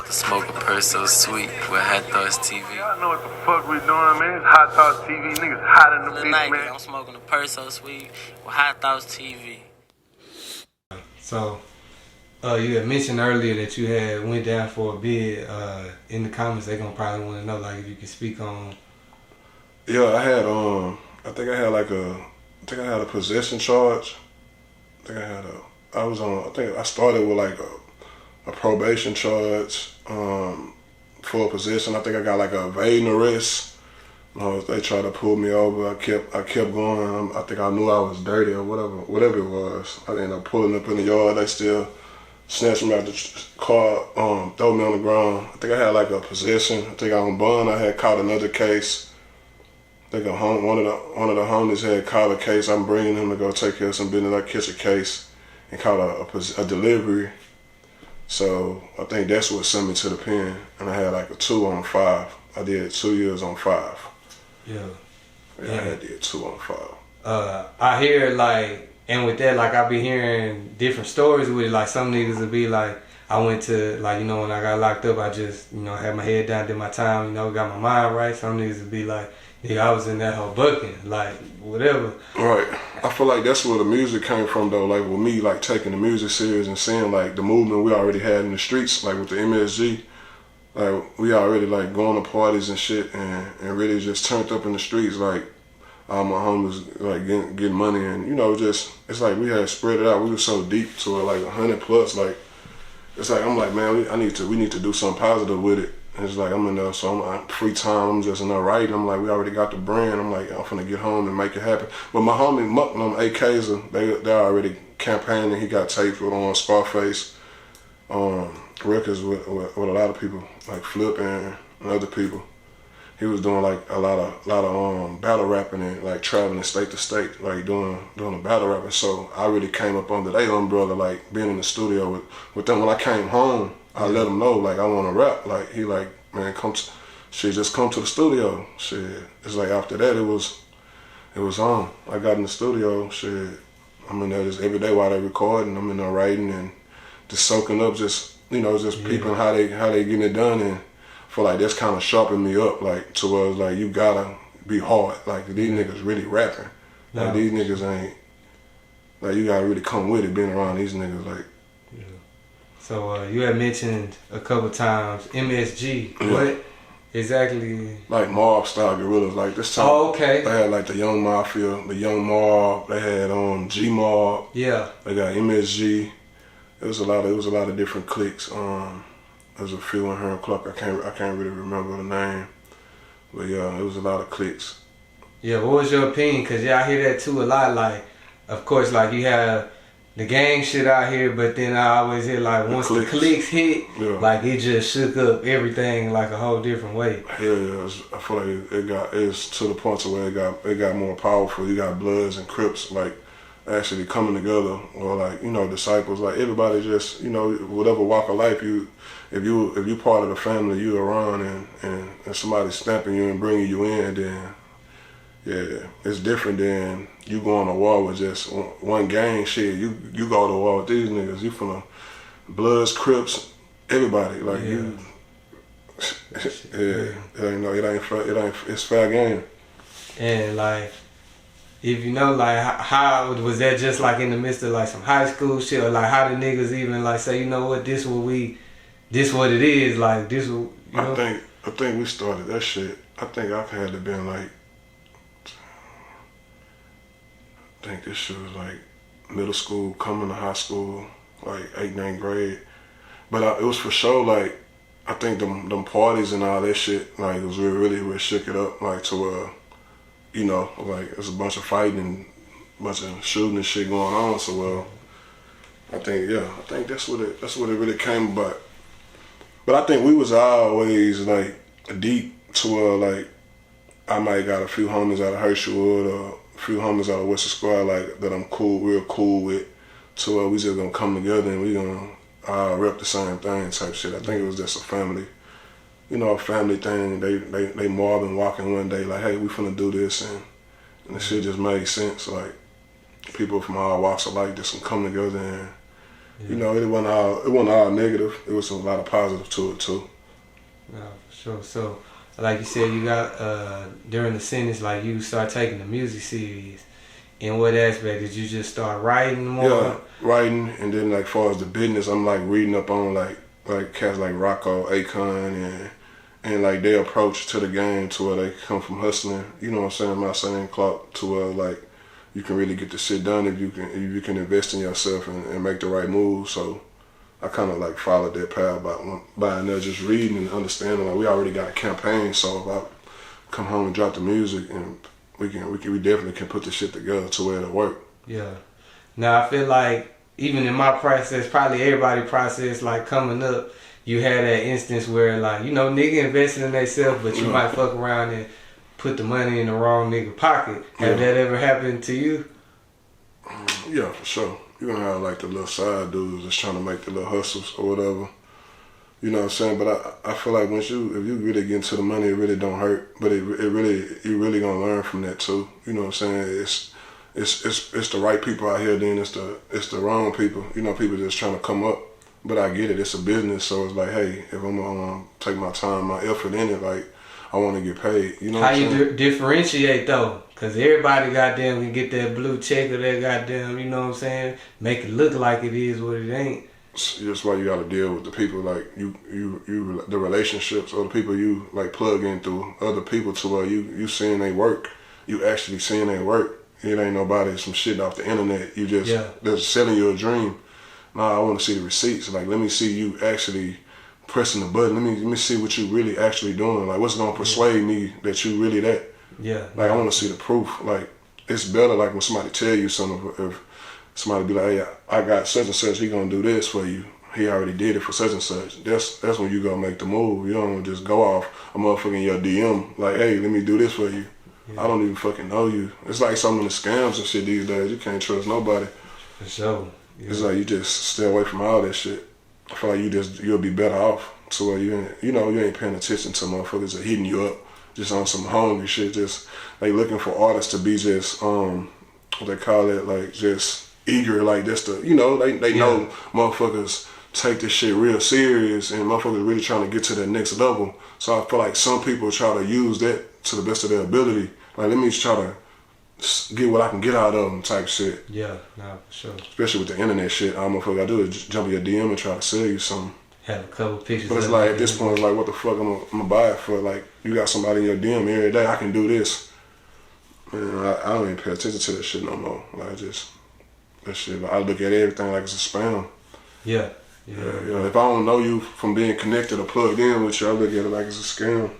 Smoke a purse so sweet with HighThoughtsTV. Y'all know what the fuck we doing, man. It's HighThougtsTV. Niggas hot in the bitch, man. I'm smoking a purse so sweet with HighThoughtsTV. So, you had mentioned earlier that you had went down for a bid. In the comments, they gonna probably want to know, like, if you can speak on. Yeah, I had I think I had a possession charge. I think I started with like a probation charge for a possession. I think I got like a evading arrest. They tried to pull me over. I kept going. I think I knew I was dirty or whatever it was. I ended up pulling up in the yard. They still snatched me out the car, throw me on the ground. I think I had like a possession. I think I on bond. I had caught another case. I think one of the homies had caught a case. I'm bringing him to go take care of some business. I catch a case and caught a delivery. So I think that's what sent me to the pen. And I had like a 2 on 5. I did 2 years on 5. Yeah. I did 2 on 5. I hear like, and with that, like I be hearing different stories with it. Like some niggas will be like, I went to, like, when I got locked up, I just, had my head down, did my time, got my mind right. Some niggas would be like, yeah, I was in that whole bucking, like, whatever. Right. I feel like that's where the music came from, though. Like, with me, like, taking the music serious and seeing, like, the movement we already had in the streets, like, with the MSG. Like, we already, like, going to parties and shit and really just turned up in the streets, like, all my homies, like, getting money and, just, it's like we had spread it out. We were so deep to it, like, 100 plus, like, it's like, I'm like, man, we need to do something positive with it. And it's like, I'm in there, so I'm free time, I'm just in there writing. I'm like, we already got the brand. I'm like, I'm finna get home and make it happen. But my homie Muck, AKs, they're already campaigning. He got taped with on Scarface records with a lot of people, like Flip and other people. He was doing like a lot of battle rapping and like traveling state to state, like doing the battle rapping. So I really came up under their umbrella, like being in the studio with them. When I came home, I let them know, like, I want to rap. Like, he like, man, just come to the studio. Shit, it's like after that, it was on. I got in the studio, shit, I'm in there just every day while they recording. I'm in there writing and just soaking up, just peeping how they getting it done. And I feel like that's kind of sharpened me up, like, towards, like, you gotta be hard. Like, these niggas really rapping. Like, these niggas ain't, like, you gotta really come with it, being around these niggas, like. So you had mentioned a couple times MSG. Yeah. What exactly? Like mob style Gorillaz. Like this time. Oh, okay. They had like the Young Mafia, the Young Mob. They had G Mob. Yeah. They got MSG. It was a lot of different cliques. There's a few in her club. I can't really remember the name. But yeah, it was a lot of cliques. Yeah. What was your opinion? Cause I hear that too a lot. Like, of course, like you have the gang shit out here, but then I always hear like once the cliques hit, like it just shook up everything like a whole different way. Yeah. I feel like it's to the point to where it got more powerful. You got Bloods and Crips like actually coming together, or like disciples. Like everybody just whatever walk of life if you part of the family you around and somebody stamping you and bringing you in, then yeah, it's different than you going to war with just one gang. Shit, you go to war with these niggas. You from the Bloods, Crips, everybody. Like it's fair game. And like, if like, how was that just like in the midst of like some high school shit, or like how the niggas even like say, what, this what it is, like this. I think we started that shit. I think I've had to been like. I think this shit was like middle school, coming to high school, like 8th, 9th grade. But it was for sure, like, I think them parties and all that shit, like, it was really shook it up, like, to where, like, there's a bunch of fighting and a bunch of shooting and shit going on. So, I think that's what it really came about. But I think we was always, like, deep to where, like, I might got a few homies out of Hersheywood or a few homies out of Western Square, like, that I'm real cool with, to where we just gonna come together and we gonna rep the same thing type shit. I think it was just a family, a family thing. They mobbing, walking one day like, hey, we finna do this, and the shit just made sense. Like, people from all walks of life just come together Yeah. You know, it wasn't all negative. It was a lot of positive to it too. Yeah, for sure. So, like you said, you got during the sentence, like you start taking the music serious. In what aspect did you just start writing more? Yeah, writing, and then like far as the business, I'm like reading up on like cats like Rocco, Akon, and like their approach to the game to where they come from hustling. You know what I'm saying? My same clock to where like you can really get the shit done if you can invest in yourself and make the right moves. So I kind of like followed that path by just reading and understanding. Like we already got a campaign, so if I come home and drop the music, and we definitely can put the shit together to where it'll work. Yeah. Now I feel like even in my process, probably everybody process, like coming up, you had that instance where like, you know, nigga investing in themselves, but you might fuck around and put the money in the wrong nigga pocket. Have that ever happened to you? Yeah, for sure. You're gonna have like the little side dudes that's trying to make the little hustles or whatever. You know what I'm saying? But I feel like if you really get into the money, it really don't hurt. But you really gonna learn from that too. You know what I'm saying? It's the right people out here, then it's the wrong people. You know, people just trying to come up. But I get it. It's a business, so it's like, hey, if I'm gonna take my time, my effort in it, like I want to get paid. You know what I'm saying? How you differentiate though? Cause everybody goddamn can get that blue check or that goddamn, you know what I'm saying? Make it look like it is what it ain't. That's why you got to deal with the people, like the relationships or the people you like plug in through other people to where you seeing they work, you actually seeing they work. It ain't nobody some shit off the internet. You just they're selling you a dream. Nah, I want to see the receipts. Like, let me see you actually pressing the button. Let me see what you really actually doing. Like, what's gonna persuade me that you really that? Yeah. Like, I want to see the proof. Like, it's better like when somebody tell you something. If somebody be like, hey, I got such and such, he gonna do this for you. He already did it for such and such. That's when you gonna make the move. You don't just go off a motherfucker in your DM like, hey, let me do this for you. Yeah. I don't even fucking know you. It's like some of the scams and shit these days. You can't trust nobody. For sure. Yeah. It's like you just stay away from all that shit. I feel like you'll be better off. So where you ain't paying attention to motherfuckers that hitting you up just on some hungry shit. Just like looking for artists to be just what they call it, like just eager, like that's the they know motherfuckers take this shit real serious and motherfuckers really trying to get to that next level. So I feel like some people try to use that to the best of their ability. Like, let me try to get what I can get out of them type shit. Yeah, nah, for sure. Especially with the internet shit, all motherfucker I do is just jump in your DM and try to sell you something. Have a couple pictures. But it's like at this point, it's like, what the fuck I'm gonna buy it for? Like, you got somebody in your DM every day, I can do this. Man, I don't even pay attention to that shit no more. Like, that shit. Like, I look at everything like it's a spam. Yeah. Yeah. If I don't know you from being connected or plugged in with you, I look at it like it's a scam.